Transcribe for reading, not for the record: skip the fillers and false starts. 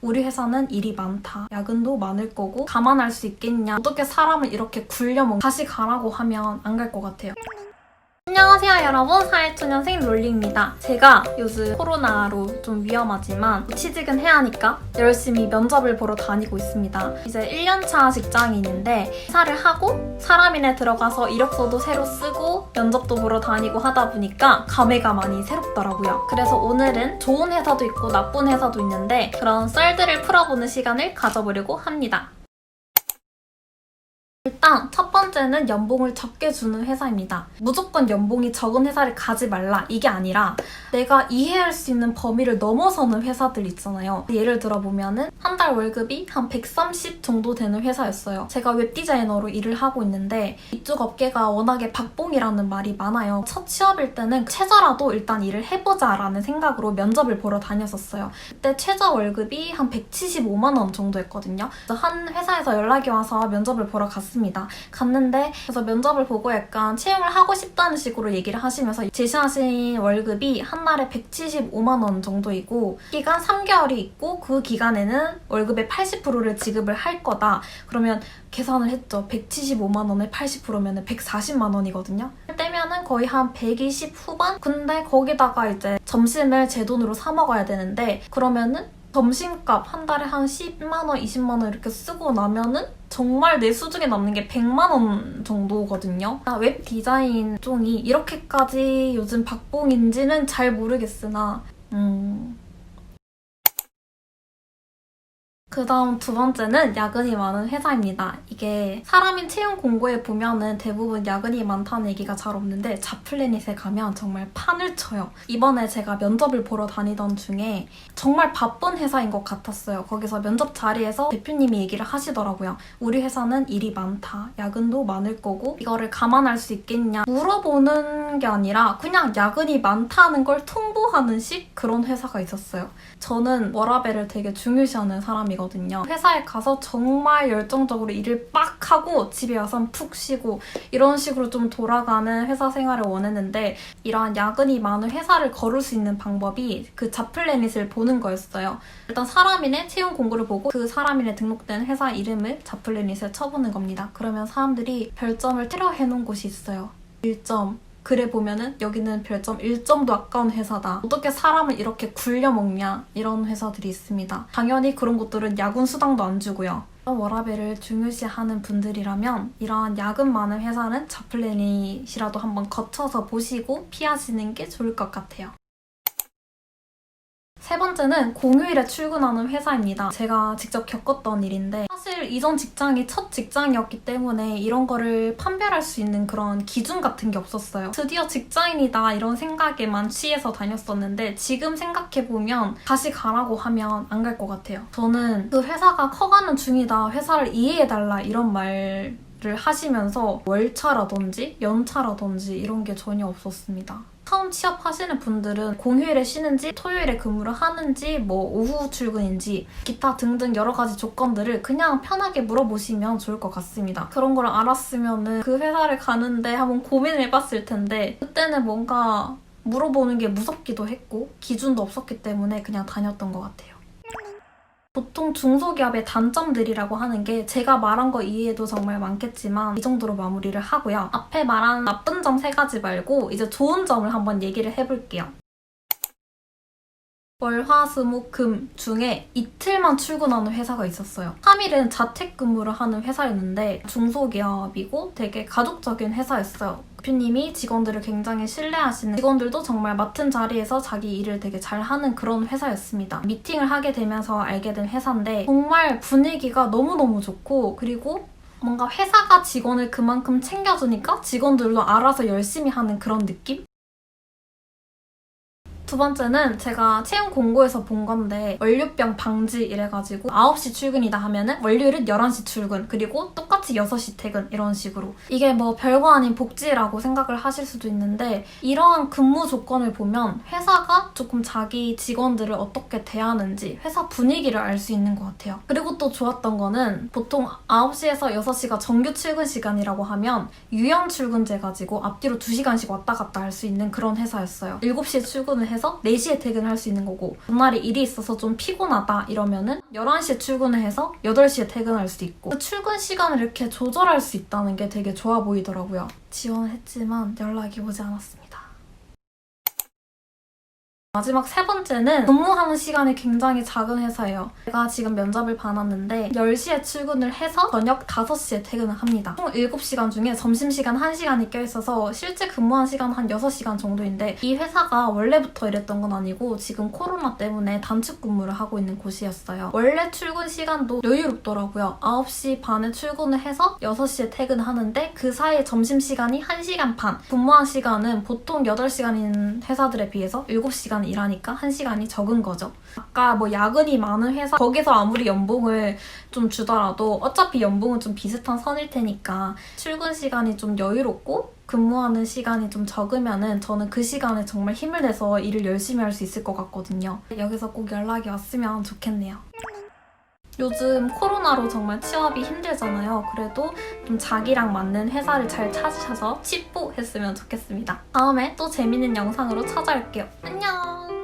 우리 회사는 일이 많다. 야근도 많을 거고 감안할 수 있겠냐. 어떻게 사람을 이렇게 굴려먹 다시 가라고 하면 안 갈 것 같아요. 안녕하세요 여러분, 41초년생 롤리입니다. 제가 요즘 코로나로 좀 위험하지만 취직은 해야 하니까 열심히 면접을 보러 다니고 있습니다. 이제 1년차 직장인인데 이사를 하고 사람인에 들어가서 이력서도 새로 쓰고 면접도 보러 다니고 하다 보니까 감회가 많이 새롭더라고요. 그래서 오늘은 좋은 회사도 있고 나쁜 회사도 있는데 그런 썰들을 풀어보는 시간을 가져보려고 합니다. 일단 첫 번째는 연봉을 적게 주는 회사입니다. 무조건 연봉이 적은 회사를 가지 말라 이게 아니라 내가 이해할 수 있는 범위를 넘어서는 회사들 있잖아요. 예를 들어보면은 한 달 월급이 한 130 정도 되는 회사였어요. 제가 웹디자이너로 일을 하고 있는데 이쪽 업계가 워낙에 박봉이라는 말이 많아요. 첫 취업일 때는 최저라도 일단 일을 해보자 라는 생각으로 면접을 보러 다녔었어요. 그때 최저 월급이 한 175만 원 정도였거든요. 그래서 한 회사에서 연락이 와서 면접을 보러 갔는데 그래서 면접을 보고 약간 채용을 하고 싶다는 식으로 얘기를 하시면서 제시하신 월급이 한 달에 175만 원 정도이고 기간 3개월이 있고 그 기간에는 월급의 80%를 지급을 할 거다. 그러면 계산을 했죠. 175만 원에 80%면 140만 원이거든요. 떼면은 거의 한 120 후반? 근데 거기다가 이제 점심을 제 돈으로 사 먹어야 되는데 그러면은 점심값 한 달에 한 10만 원, 20만 원 이렇게 쓰고 나면은 정말 내 수중에 남는 게 100만 원 정도거든요. 웹 디자인 쪽이 이렇게까지 요즘 박봉인지는 잘 모르겠으나 그 다음 두 번째는 야근이 많은 회사입니다. 이게 사람인 채용 공고에 보면은 대부분 야근이 많다는 얘기가 잘 없는데 자플래닛에 가면 정말 판을 쳐요. 이번에 제가 면접을 보러 다니던 중에 정말 바쁜 회사인 것 같았어요. 거기서 면접 자리에서 대표님이 얘기를 하시더라고요. 우리 회사는 일이 많다. 야근도 많을 거고 이거를 감안할 수 있겠냐 물어보는 게 아니라 그냥 야근이 많다는 걸 통보하는 식 그런 회사가 있었어요. 저는 워라밸을 되게 중요시하는 사람이거든요. 회사에 가서 정말 열정적으로 일을 빡 하고 집에 와서 푹 쉬고 이런 식으로 좀 돌아가는 회사 생활을 원했는데 이러한 야근이 많은 회사를 거를 수 있는 방법이 그 잡플래닛을 보는 거였어요. 일단 사람인의 채용 공고를 보고 그 사람인에 등록된 회사 이름을 잡플래닛에 쳐보는 겁니다. 그러면 사람들이 별점을 테러 해놓은 곳이 있어요. 1점. 그래 보면은 여기는 별점 1점도 아까운 회사다. 어떻게 사람을 이렇게 굴려먹냐 이런 회사들이 있습니다. 당연히 그런 곳들은 야근 수당도 안 주고요. 워라밸을 중요시하는 분들이라면 이러한 야근 많은 회사는 잡플래닛이라도 한번 거쳐서 보시고 피하시는 게 좋을 것 같아요. 세 번째는 공휴일에 출근하는 회사입니다. 제가 직접 겪었던 일인데 사실 이전 직장이 첫 직장이었기 때문에 이런 거를 판별할 수 있는 그런 기준 같은 게 없었어요. 드디어 직장인이다 이런 생각에만 취해서 다녔었는데 지금 생각해보면 다시 가라고 하면 안 갈 것 같아요. 저는 그 회사가 커가는 중이다, 회사를 이해해달라 이런 말을 하시면서 월차라든지 연차라든지 이런 게 전혀 없었습니다. 처음 취업하시는 분들은 공휴일에 쉬는지 토요일에 근무를 하는지 뭐 오후 출근인지 기타 등등 여러 가지 조건들을 그냥 편하게 물어보시면 좋을 것 같습니다. 그런 걸 알았으면은 그 회사를 가는데 한번 고민을 해봤을 텐데 그때는 뭔가 물어보는 게 무섭기도 했고 기준도 없었기 때문에 그냥 다녔던 것 같아요. 보통 중소기업의 단점들이라고 하는 게 제가 말한 거 이외에도 정말 많겠지만 이 정도로 마무리를 하고요. 앞에 말한 나쁜 점 3가지 말고 이제 좋은 점을 한번 얘기를 해볼게요. 월, 화, 수, 목, 금 중에 이틀만 출근하는 회사가 있었어요. 3일은 자택근무를 하는 회사였는데 중소기업이고 되게 가족적인 회사였어요. 대표님이 직원들을 굉장히 신뢰하시는, 직원들도 정말 맡은 자리에서 자기 일을 되게 잘하는 그런 회사였습니다. 미팅을 하게 되면서 알게 된 회사인데 정말 분위기가 너무너무 좋고 그리고 뭔가 회사가 직원을 그만큼 챙겨주니까 직원들도 알아서 열심히 하는 그런 느낌? 두 번째는 제가 채용 공고에서 본 건데 월요병 방지 이래가지고 9시 출근이다 하면은 월요일은 11시 출근 그리고 똑같이 6시 퇴근 이런 식으로 이게 뭐 별거 아닌 복지라고 생각을 하실 수도 있는데 이러한 근무 조건을 보면 회사가 조금 자기 직원들을 어떻게 대하는지 회사 분위기를 알 수 있는 것 같아요. 그리고 또 좋았던 거는 보통 9시에서 6시가 정규 출근 시간이라고 하면 유연 출근제 가지고 앞뒤로 2시간씩 왔다 갔다 할 수 있는 그런 회사였어요. 7시에 출근을 해서 해서 4시에 퇴근할 수 있는 거고, 전날에 일이 있어서 좀 피곤하다 이러면은 11시에 출근을 해서 8시에 퇴근할 수 있고, 그 출근 시간을 이렇게 조절할 수 있다는 게 되게 좋아 보이더라고요. 지원을 했지만 연락이 오지 않았습니다. 마지막 3번째는 근무하는 시간이 굉장히 작은 회사예요. 제가 지금 면접을 봐놨는데 10시에 출근을 해서 저녁 5시에 퇴근을 합니다. 총 7시간 중에 점심시간 1시간이 껴있어서 실제 근무한 시간 한 6시간 정도인데, 이 회사가 원래부터 이랬던 건 아니고 지금 코로나 때문에 단축 근무를 하고 있는 곳이었어요. 원래 출근 시간도 여유롭더라고요. 9시 반에 출근을 해서 6시에 퇴근하는데 그 사이에 점심시간이 1시간 반, 근무한 시간은 보통 8시간인 회사들에 비해서 7시간 일하니까 1시간이 적은 거죠. 아까 뭐 야근이 많은 회사, 거기서 아무리 연봉을 좀 주더라도 어차피 연봉은 좀 비슷한 선일 테니까 출근 시간이 좀 여유롭고 근무하는 시간이 좀 적으면은 저는 그 시간에 정말 힘을 내서 일을 열심히 할 수 있을 것 같거든요. 여기서 꼭 연락이 왔으면 좋겠네요. 요즘 코로나로 정말 취업이 힘들잖아요. 그래도 좀 자기랑 맞는 회사를 잘 찾으셔서 취뽀했으면 좋겠습니다. 다음에 또 재밌는 영상으로 찾아올게요. 안녕!